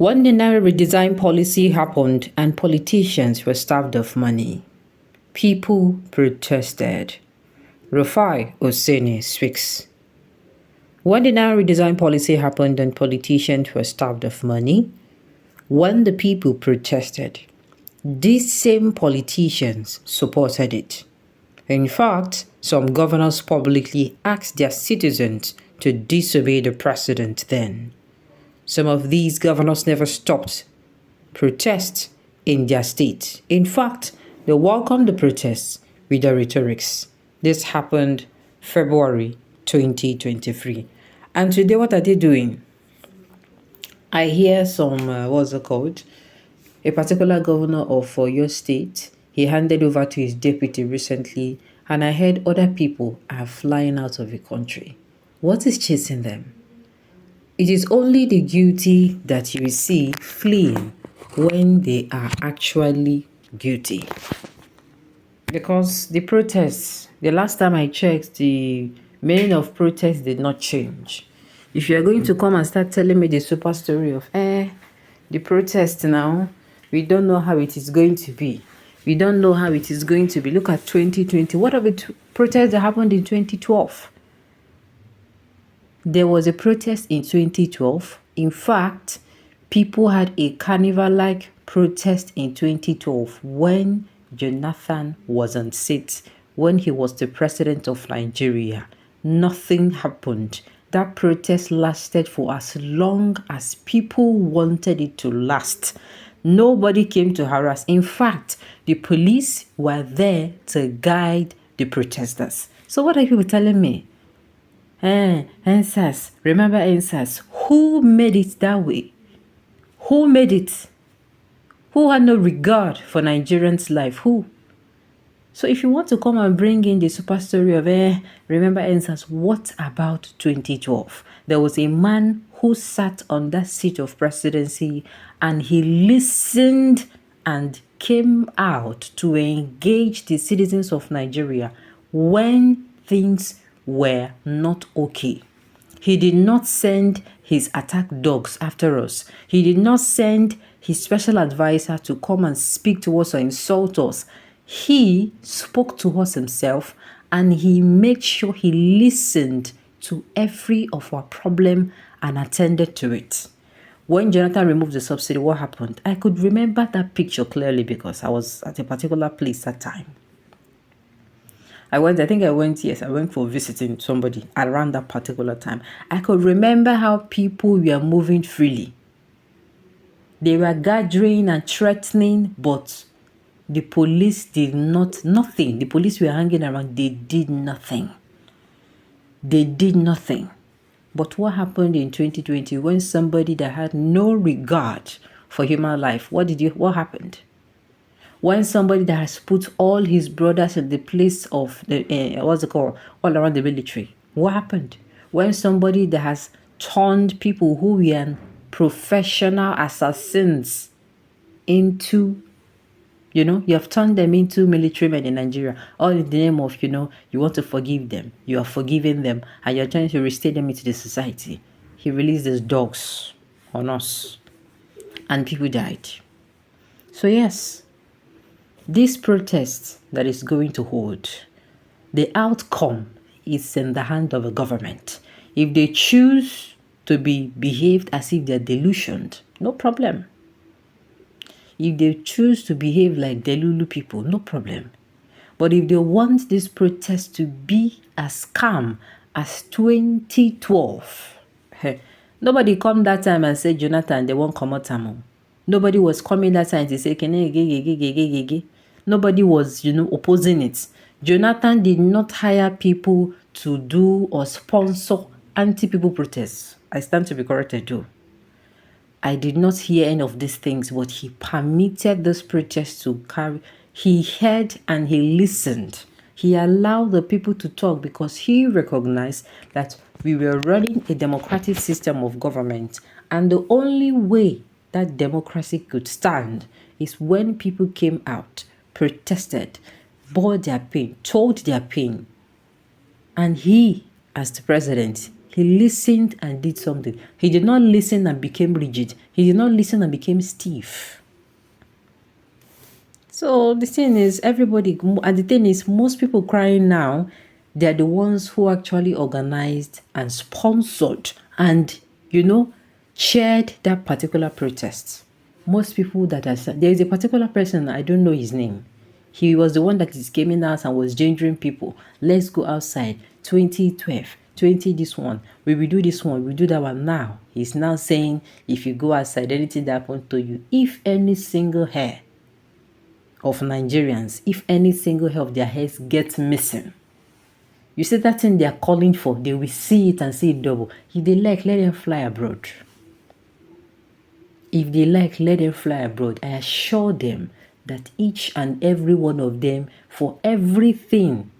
When the Naira redesign policy happened and politicians were starved of money, people protested. Rufai Oseni speaks. When the Naira redesign policy happened and politicians were starved of money, when the people protested, these same politicians supported it. In fact, some governors publicly asked their citizens to disobey the president then. Some of these governors never stopped protests in their state. In fact, they welcomed the protests with their rhetorics. This happened February 2023. And today, what are they doing? I hear some, what's it called? A particular governor of your state, he handed over to his deputy recently, and I heard other people are flying out of the country. What is chasing them? It is only the guilty that you see fleeing when they are actually guilty. Because the protests, the last time I checked, the meaning of protests did not change. If you are going to come and start telling me the super story of, the protest now, we don't know how it is going to be. We don't know how it is going to be. Look at 2020. What are the protests that happened in 2012? There was a protest in 2012. In fact, people had a carnival-like protest in 2012 when Jonathan was on seat, when he was the president of Nigeria. Nothing happened. That protest lasted for as long as people wanted it to last. Nobody came to harass. In fact, the police were there to guide the protesters. So what are people telling me? NSAS. Remember NSAS. Who made it that way? Who made it? Who had no regard for Nigerians' life? Who? So if you want to come and bring in the super story of, remember NSAS, what about 2012? There was a man who sat on that seat of presidency and he listened and came out to engage the citizens of Nigeria when things were not okay. He did not send his attack dogs after us. He did not send his special advisor to come and speak to us or insult us. He spoke to us himself and he made sure he listened to every of our problem and attended to it. When Jonathan removed the subsidy, what happened? I could remember that picture clearly because I was at a particular place that time. I went for visiting somebody around that particular time. I could remember how people were moving freely. They were gathering and threatening, but the police did nothing. The police were hanging around. They did nothing. They did nothing. But what happened in 2020 when somebody that had no regard for human life, what happened? When somebody that has put all his brothers in the place of the, all around the military, what happened? When somebody that has turned people who were professional assassins into, you have turned them into military men in Nigeria, all in the name of, you want to forgive them. You are forgiving them and you're trying to restate them into the society. He released his dogs on us and people died. So yes, this protest that is going to hold, the outcome is in the hand of the government. If they choose to be behaved as if they're delusioned, no problem. If they choose to behave like Delulu people, no problem. But if they want this protest to be as calm as 2012, nobody come that time and say, Jonathan, they won't come out. Nobody was coming that time to say, nobody was, opposing it. Jonathan did not hire people to do or sponsor anti-people protests. I stand to be corrected too. I did not hear any of these things, but he permitted this protest to carry. He heard and he listened. He allowed the people to talk because he recognized that we were running a democratic system of government. And the only way that democracy could stand is when people came out, protested, bore their pain, told their pain. And he, as the president, He listened and did something. He did not listen and became rigid. He did not listen and became stiff. So the thing is, most people crying now, they're the ones who actually organized and sponsored and, chaired that particular protest. Most people there is a particular person, I don't know his name. He was the one that is coming out and was gendering people. Let's go outside. 2012, 20 this one. We will do this one. We will do that one. Now, he's now saying, if you go outside, anything that happens to you, if any single hair of Nigerians, if any single hair of their heads gets missing, you see that thing they are calling for, they will see it and see it double. If they like, let them fly abroad. If they like, let them fly abroad. I assure them that each and every one of them, for everything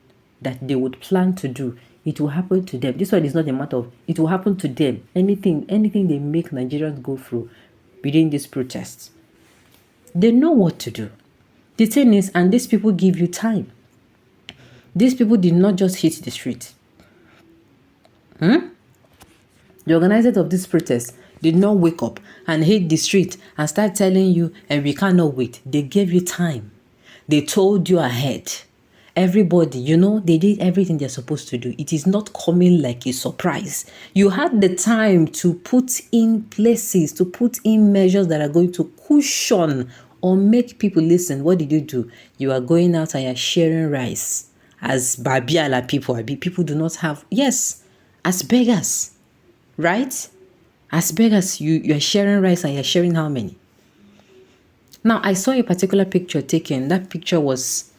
that they would plan to do, it will happen to them. This one is not a matter of, it will happen to them. Anything they make Nigerians go through within these protests, they know what to do. The thing is, and these people give you time. These people did not just hit the street. The organizers of this protest did not wake up and hit the street and start telling you, and we cannot wait. They gave you time. They told you ahead. Everybody, they did everything they're supposed to do. It is not coming like a surprise. You had the time to put in places, to put in measures that are going to cushion or make people listen. What did you do? You are going out and you're sharing rice. As Babiala people, people do not have, yes, as beggars, right? As beggars, you are sharing rice and you're sharing how many? Now, I saw a particular picture taken. That picture was,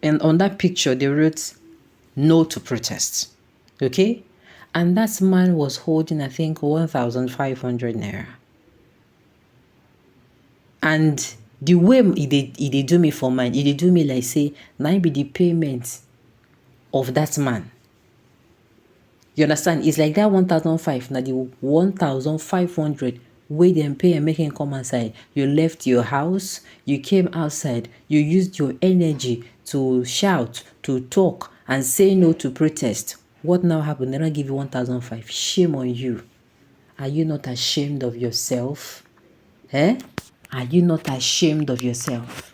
and on that picture, they wrote, no to protest. Okay? And that man was holding, I think, 1,500 Naira. And the way he do me for mine, he do me like say, now be the payment of that man. You understand? It's like that 1,500, now the 1,500 where them pay and make him come outside. You left your house, you came outside, you used your energy to shout, to talk, and say no to protest. What now happened? They don't give you 1,500. Shame on you. Are you not ashamed of yourself? Are you not ashamed of yourself?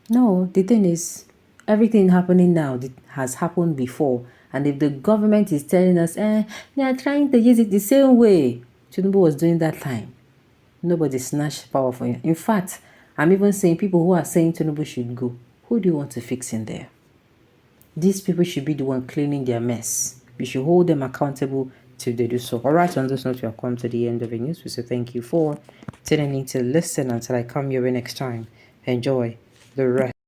No, the thing is, everything happening now has happened before. And if the government is telling us, they are trying to use it the same way Tinubu was doing that time, nobody snatched power for you. In fact, I'm even saying people who are saying Tinubu should go, who do you want to fix in there? These people should be the one cleaning their mess. We should hold them accountable till they do so. All right, on this note, we have come to the end of the news. We say thank you for tuning in to listen until I come your way next time. Enjoy the rest.